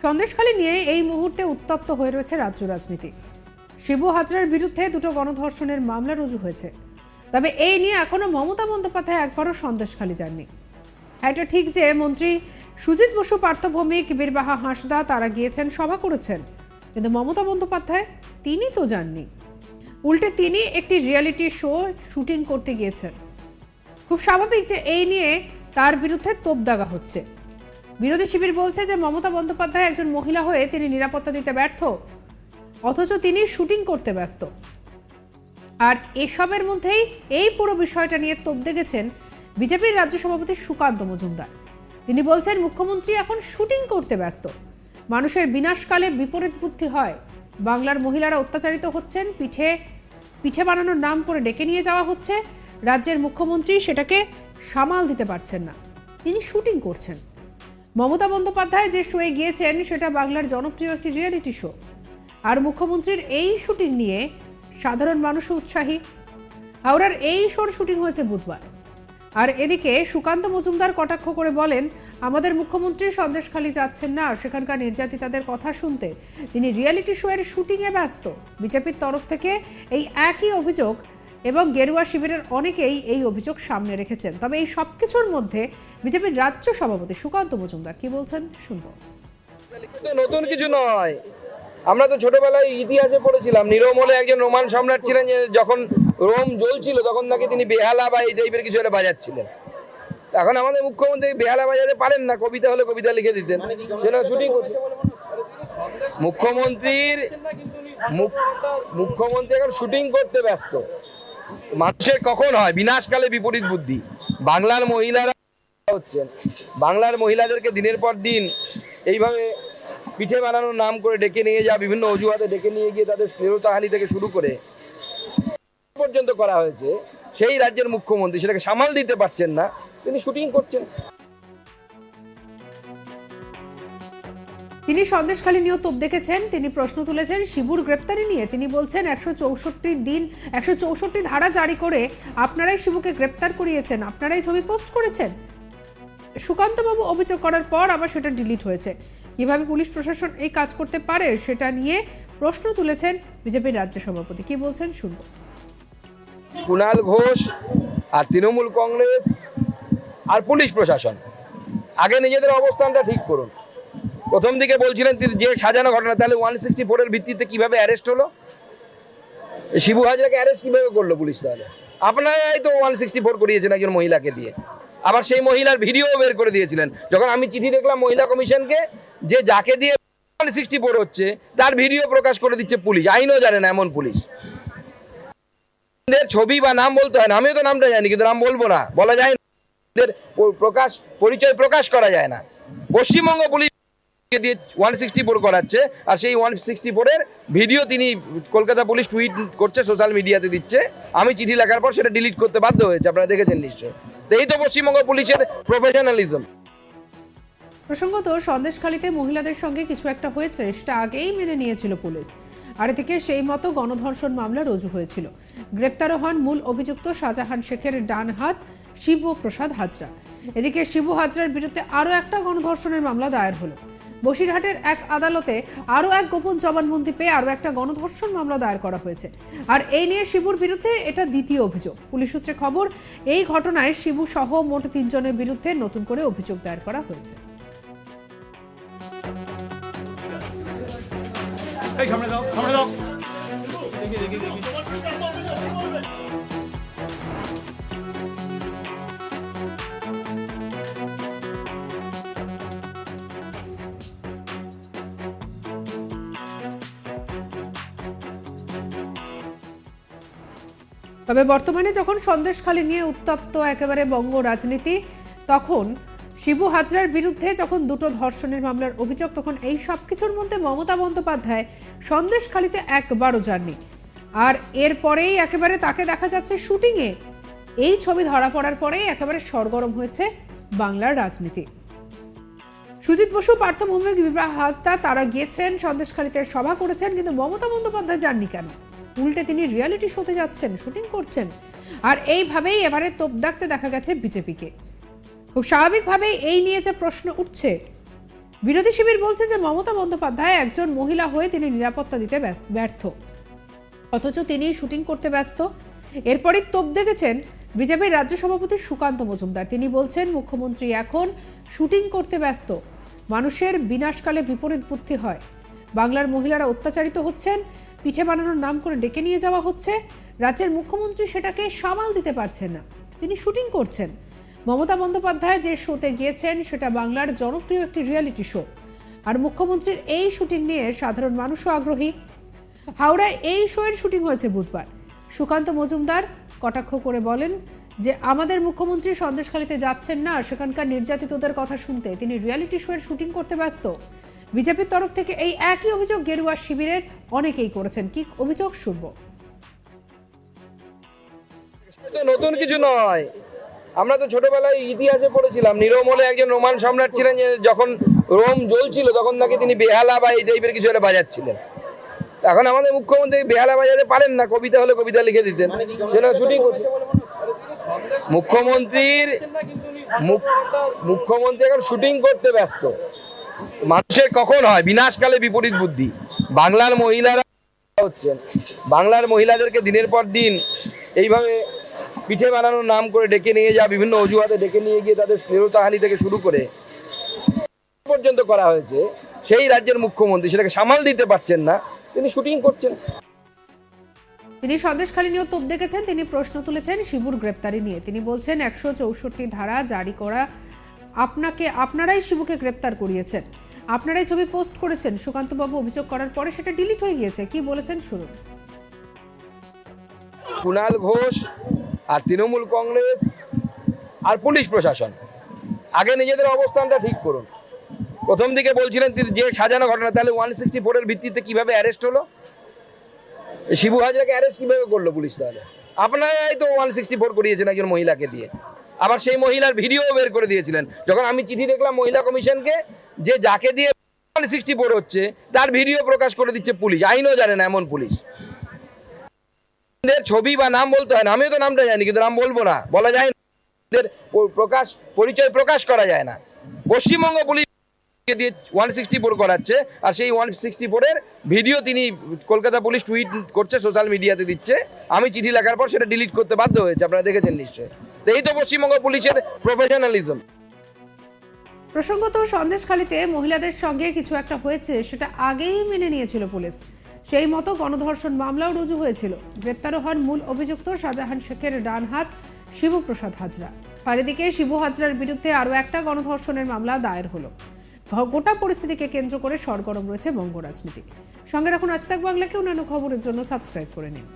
সন্দেশখালী নিয়ে এই মুহূর্তে উত্তপ্ত হয়ে রয়েছে রাজ্য রাজনীতি। শিবু হাজরার বিরুদ্ধে দুটো গণধর্ষণের মামলা রুজু হয়েছে, তবে এই নিয়ে এখনো মমতা বন্দ্যোপাধ্যায় একবারও সন্দেশখালী যাননি। এটা ঠিক যে মন্ত্রী সুজিত বসু, পার্থ ভৌমিক, বীরবাহা হাঁসদা তারা গিয়েছেন, সভা করেছেন, কিন্তু মমতা বন্দ্যোপাধ্যায় তিনি তো যাননি। উল্টে তিনি একটি রিয়েলিটি শো শুটিং করতে গিয়েছেন। খুব স্বাভাবিক যে এই নিয়ে তার বিরুদ্ধে তোপদাগা হচ্ছে। বিরোধী শিবির বলছে যে মমতা বন্দ্যোপাধ্যায় একজন মহিলা হয়ে তিনি নিরাপত্তা দিতে ব্যর্থ, অথচ তিনি শুটিং করতে ব্যস্ত। আর এসবের মধ্যেই এই পুরো বিষয়টা নিয়ে তোপ দেখেছেন বিজেপির রাজ্য সভাপতি সুকান্ত মজুমদার। তিনি বলছেন মুখ্যমন্ত্রী এখন শুটিং করতে ব্যস্ত। মানুষের বিনাশকালে বিপরীত বুদ্ধি হয়। বাংলার মহিলারা অত্যাচারিত হচ্ছেন, পিঠে বানানোর নাম করে ডেকে নিয়ে যাওয়া হচ্ছে। রাজ্যের মুখ্যমন্ত্রী সেটাকে সামাল দিতে পারছেন না, তিনি শুটিং করছেন। মমতা বন্দ্যোপাধ্যায় যে শোয়ে গিয়েছেন সেটা বাংলার জনপ্রিয় একটি রিয়েলিটি শো, আর মুখ্যমন্ত্রীর এই শুটিং নিয়ে সাধারণ মানুষও উৎসাহী। হাওড়ার এই শোর শুটিং হয়েছে বুধবার। আর এদিকে সুকান্ত মজুমদার কটাক্ষ করে বলেন, আমাদের মুখ্যমন্ত্রী সন্দেশখালী যাচ্ছেন না সেখানকার নির্যাতিতাদের কথা শুনতে, তিনি রিয়েলিটি শো এর শুটিংয়ে ব্যস্ত। বিজেপির তরফ থেকে এই একই অভিযোগ এবং গেরুয়া শিবিরের অনেকেই এই অভিযোগ সামনে রেখেছেন। তবে এই সবকিছুর মধ্যে বিজেপির রাজ্য সভাপতি সুকান্ত মজুমদার কি বলছেন শুনব। নতুন কিছু নয়, আমরা তো ছোটবেলায় ইতিহাসে পড়েছিলাম নিরমলে একজন রোমান সম্রাট ছিলেন, যে যখন রোম জ্বলছিল তখন নাকি তিনি বেহালা বা এই টাইপের কিছু একটা বাজাচ্ছিলেন। এখন আমাদের মুখ্যমন্ত্রী বেহালা বাজাতে পারেন না, কবিতা হলে কবিতা লিখে দিতেন, সেটা শুটিং করতেন। মুখ্যমন্ত্রী এখন শুটিং করতে ব্যস্ত। মানুষের কখন হয় বিনাশকালে বিপরীত বুদ্ধি। বাংলার মহিলারা হচ্ছেন, বাংলার মহিলাদেরকে দিনের পর দিন এইভাবে পিঠে বানানোর নাম করে ডেকে নিয়ে যাওয়া, বিভিন্ন অজুহাতে ডেকে নিয়ে গিয়ে তাদের শ্লীলতাহানি থেকে শুরু করে পর্যন্ত করা হয়েছে। সেই রাজ্যের মুখ্যমন্ত্রী সেটাকে সামাল দিতে পারছেন না, তিনি শুটিং করছেন। তিনি সন্দেশখালী নিয়েও তোপ দেখেছেন। তিনি প্রশ্ন তুলেছেন শিবুর গ্রেপ্তারি নিয়ে। তিনি বলছেন 164 ধারা জারি করে আপনারাই শিবুকে গ্রেপ্তার করিয়েছেন, আপনারাই ছবি পোস্ট করেছেন। সুকান্তবাবু অভিযোগ করার পর আবার সেটা ডিলিট হয়েছে। কিভাবে পুলিশ প্রশাসন এই কাজ করতে পারে সেটা নিয়ে প্রশ্ন তুলেছেন বিজেপির রাজ্য সভাপতি। কি বলছেন শুনবো। কুণাল ঘোষ আর তৃণমূল কংগ্রেস আর পুলিশ প্রশাসন আগে নিজেদের অবস্থানটা ঠিক করুন। প্রথম দিকে বলছিলেন যে সাজানো ঘটনা, তাহলে 164 এর ভিত্তিতে কিভাবে অ্যারেস্ট হলো? শিবু হাজরাকে অ্যারেস্ট কিভাবে করলো পুলিশ? তাহলে আপনারাই তো 164 করিয়েছেন একজন মহিলাকে দিয়ে। আবার সেই মহিলার ভিডিও বের করে দিয়েছিলেন। যখন আমি চিঠি দেখলাম মহিলা কমিশনকে, যে যাকে দিয়ে 164 হচ্ছে তার ভিডিও প্রকাশ করে দিচ্ছে পুলিশ, আইনও জানে না এমন পুলিশ। ছবি বা নাম বলতে হয় না, আমিও তো নামটা জানি, কিন্তু নাম বলবো না, বলা যায় না, পরিচয় প্রকাশ করা যায় না। পশ্চিমবঙ্গ পুলিশ দিয়ে 164 করাচ্ছে, আর সেই 164 এর ভিডিও তিনি কলকাতা পুলিশ টুইট করছে, সোশ্যাল মিডিয়াতে দিচ্ছে। আমি চিঠি লেখার পর সেটা ডিলিট করতে বাধ্য হয়েছে, আপনারা দেখেছেন নিশ্চয়। এই তো পশ্চিমবঙ্গ পুলিশের প্রফেশনালিজম। প্রসঙ্গত, সন্দেশখালীতে মহিলাদের সঙ্গে কিছু একটা হয়েছে সেটা আগেই মেনে নিয়েছিল পুলিশ, আর থেকে সেই মতো গণধর্ষণ মামলা রুজু হয়েছিল। গ্রেপ্তারও হন মূল অভিযুক্ত শাহজাহান শেখের ডান হাত শিব প্রসাদ হাজরা। এদিকে শিবু হাজরার বিরুদ্ধে আরও একটা গণধর্ষণের মামলা দায়ের হলো। বসিরহাটের এক আদালতে আরও এক গোপন জবানবন্দি পেয়ে আরও একটা গণধর্ষণ মামলা দায়ের করা হয়েছে। আর এই নিয়ে শিবুর বিরুদ্ধে এটা দ্বিতীয় অভিযোগ। পুলিশ সূত্রে খবর, এই ঘটনায় শিবু সহ মোট 3 জনের বিরুদ্ধে নতুন করে অভিযোগ দায়ের করা হয়েছে। তবে বর্তমানে যখন সন্দেশখালী নিয়ে উত্তপ্ত একেবারে বঙ্গ রাজনীতি, তখন শিবু হাজরার বিরুদ্ধে যখন দুটো ধর্ষণের মামলার অভিযোগ, তখন এই সব কিছুর মধ্যে মমতা বন্দ্যোপাধ্যায় সন্দেশখালীতে একবারও যাননি। আর এরপরেই একেবারে তাকে দেখা যাচ্ছে শুটিংয়ে। এই ছবি ধরা পড়ার পরেই একেবারে সরগরম হয়েছে বাংলার রাজনীতি। সুজিত বসু, পার্থ ভৌমিক, বীরবাহা হাঁসদা তারা গিয়েছেন, সন্দেশখালীতে সভা করেছেন, কিন্তু মমতা বন্দ্যোপাধ্যায় যাননি কেন? উল্টে তিনি রিয়েলিটি শোতে যাচ্ছেন, শুটিং করছেন। আর এইভাবেই এবারে তোপ দাগতে দেখা গেছে বিজেপিকে। খুব স্বাভাবিকভাবেই এই নিয়ে যে প্রশ্ন উঠছে, বিরোধী শিবির বলছে যে মমতা বন্দ্যোপাধ্যায় একজন মহিলা হয়ে তিনি নিরাপত্তা দিতে ব্যর্থ, অথচ তিনি শুটিং করতে ব্যস্ত। এরপরই তোপ দেখেছেন বিজেপির রাজ্য সভাপতি সুকান্ত মজুমদার। তিনি বলছেন মুখ্যমন্ত্রী এখন শুটিং করতে ব্যস্ত। মানুষের বিনাশকালে বিপরীত বুদ্ধি হয়। বাংলার মহিলারা অত্যাচারিত হচ্ছেন, পিঠে বানানোর নাম করে ডেকে নিয়ে যাওয়া হচ্ছে। রাজ্যের মুখ্যমন্ত্রী সেটাকে সামাল দিতে পারছেন না, তিনি শুটিং করছেন। মমতা বন্দ্যোপাধ্যায় যে শোতে গিয়েছেন সেটা বাংলার জনপ্রিয় একটি রিয়েলিটি শো, আর মুখ্যমন্ত্রীর এই শুটিং নিয়ে সাধারণ মানুষও আগ্রহী। হাওড়ায় এই শোয়ের শুটিং হয়েছে বুধবার। সুকান্ত মজুমদার কটাক্ষ করে বলেন যে আমাদের মুখ্যমন্ত্রী সন্দেশখালীতে যাচ্ছেন না সেখানকার নির্যাতিতদের কথা শুনতে, তিনি রিয়েলিটি শোয়ের শুটিং করতে ব্যস্ত। বিজেপির তরফ থেকে এই একই অভিযোগ গেরুয়া শিবিরের অনেকেই করেছেন। কি অভিযোগ শুনব? নতুন কিছু নয়, আমরা তো ছোটবেলায় ইতিহাসে পড়েছিলাম নিরমলে একজন রোমান সম্রাট ছিলেন, যে যখন রোম জ্বলছিল তখন নাকি তিনি বেহালা বা এই টাইপের কিছু একটা বাজাচ্ছিলেন। এখন আমাদের মুখ্যমন্ত্রী বেহালা বাজাতে পারেন না, কবিতা হলে কবিতা লিখে দিতেন, সেটা শুটিং করতেন। মুখ্যমন্ত্রী এখন শুটিং করতে ব্যস্ত। মানুষের কখন হয় বিনাশকালে বিপরীত বুদ্ধি। বাংলার মহিলারা হচ্ছেন, বাংলার মহিলাদেরকে দিনের পর দিন এইভাবে পিঠে বানানোর নাম করে ডেকে নিয়ে যাওয়া, বিভিন্ন অজুহাতে ডেকে নিয়ে গিয়ে তাদের শ্লীলতাহানি থেকে শুরু করে পর্যন্ত করা হয়েছে। সেই রাজ্যের মুখ্যমন্ত্রী সেটাকে সামাল দিতে পারছেন না, তিনি শুটিং করছেন। তিনি সন্দেশখালী নিয়েও তোপ দেখেছেন। তিনি প্রশ্ন তুলেছেন শিবুর গ্রেপ্তারি নিয়ে। তিনি বলছেন 164 ধারা জারি করা, আপনারাই শিবুকে গ্রেপ্তার করিয়েছেন, আপনারাই ছবি পোস্ট করেছেন। সুকান্তবাবু অভিযোগ করার পরে সেটা ডিলিট হয়ে গিয়েছে। কি বলেছেন শুনুন। কুণাল ঘোষ আর তৃণমূল কংগ্রেস আর পুলিশ প্রশাসন আগে নিজেদের অবস্থানটা ঠিক করুন। প্রথম দিকে বলছিলেন যে সাজানো ঘটনা, তাহলে 164-এর ভিত্তিতে কিভাবে অ্যারেস্ট হলো? শিবু হাজরাকে অ্যারেস্ট কিভাবে করলো পুলিশ? তাহলে আপনারাই তো 164 করিয়েছেন একজন মহিলাকে দিয়ে। আবার সেই মহিলার ভিডিও বের করে দিয়েছিলেন। যখন আমি চিঠি দেখলাম মহিলা কমিশনকে, যে যাকে দিয়ে 164 হচ্ছে তার ভিডিও প্রকাশ করে দিচ্ছে পুলিশ, আইনও জানে না এমন পুলিশ। ছবি বা নাম বলতে হয় না, আমিও তো নামটা জানি কিন্তু নাম বলবো না, বলা যায় না, পরিচয় প্রকাশ করা যায় না। পশ্চিমবঙ্গ পুলিশ দিয়ে 164 করাচ্ছে, আর সেই 164-এর ভিডিও তিনি কলকাতা পুলিশ টুইট করছে, সোশ্যাল মিডিয়াতে দিচ্ছে। আমি চিঠি লেখার পর সেটা ডিলিট করতে বাধ্য হয়েছে, আপনারা দেখেছেন নিশ্চয়ই। এই তো পশ্চিমবঙ্গ পুলিশের প্রফেশনালিজম। প্রসঙ্গত সন্দেশখালীতে মহিলাদের সঙ্গে কিছু একটা হয়েছে সেটা আগেই মেনে নিয়েছিল পুলিশ। সেই মতো গণধর্ষণ মামলাও রুজু হয়েছিল। গ্রেপ্তারও হন মূল অভিযুক্ত শাহজাহান শেখের ডান হাত শিবপ্রসাদ হাজরা। আর এদিকে শিবু হাজরার বিরুদ্ধে আরও একটা গণধর্ষণের মামলা দায়ের হলো। গোটা পরিস্থিতিকে কেন্দ্র করে সরগরম রয়েছে বঙ্গ রাজনীতি। সঙ্গে রাখুন আজ তাক বাংলাকে। অন্যান্য খবরের জন্য সাবস্ক্রাইব করে নিন।